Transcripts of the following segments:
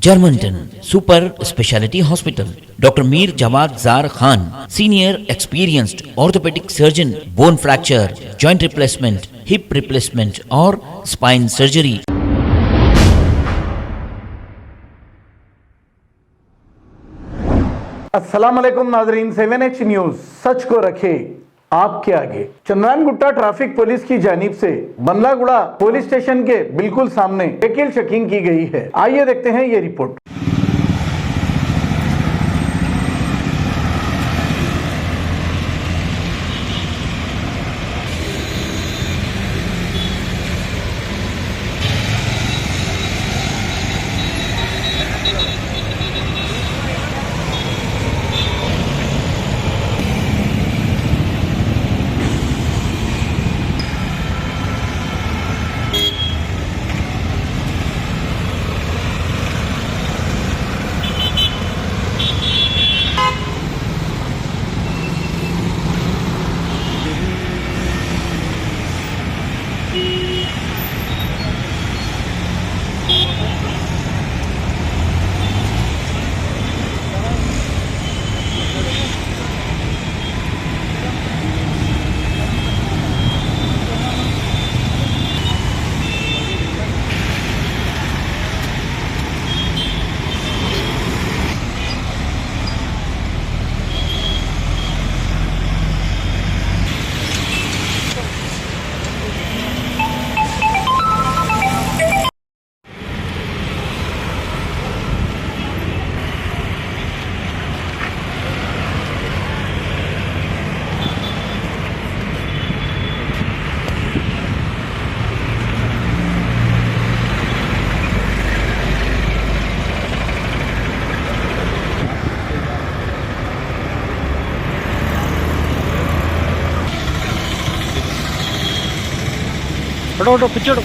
Germanton super speciality hospital, doctor Mir Jawad Zar Khan, senior experienced orthopaedic surgeon, bone fracture, joint replacement, hip replacement और spine surgery. अस्सलाम वालेकुम नाजरीन, 7H news सच को रखे आपके आगे। चंद्रायन गुट्टा ट्रैफिक पुलिस की जानिब से बंदलागुड़ा पुलिस स्टेशन के बिल्कुल सामने व्हीकल चेकिंग की गई है। आइए देखते हैं ये रिपोर्ट। फटोफट पिछड़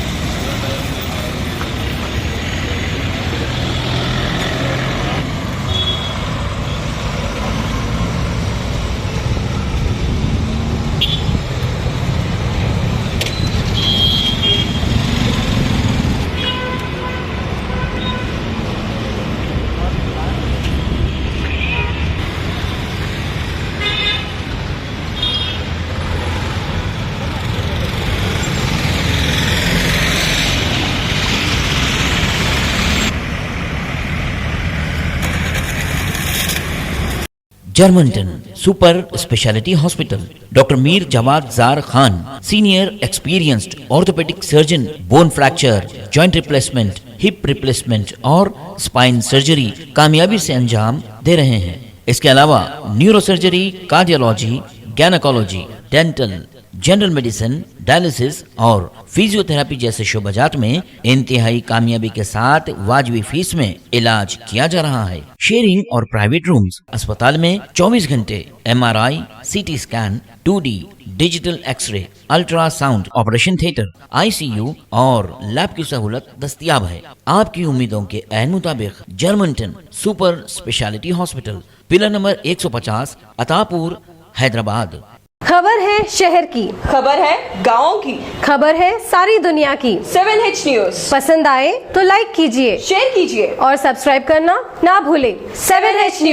Germanton super speciality hospital, doctor Mir Jawad Zar Khan, senior experienced orthopaedic surgeon, bone fracture, joint replacement, hip replacement और स्पाइन सर्जरी कामयाबी से अंजाम दे रहे हैं। इसके अलावा neuro surgery, cardiology, gynaecology, dental, general medicine, dialysis और फिजियोथेरेपी जैसे शोबाजात में इंतहाई कामयाबी के साथ वाजबी फीस में इलाज किया जा रहा है। शेयरिंग और प्राइवेट रूम्स, अस्पताल में 24 घंटे MRI, CT scan, 2D digital x-ray, ultrasound, operation theatre, ICU और लैब की सहूलत दस्तयाब है। आपकी उम्मीदों के ऐन मुताबिक Germanton super speciality hospital, pillar number 150, Attapur, Hyderabad. खबर है शहर की, खबर है गाँव की, खबर है सारी दुनिया की। 7H न्यूज पसंद आए तो लाइक कीजिए, शेयर कीजिए और सब्सक्राइब करना ना भूलें। 7H news.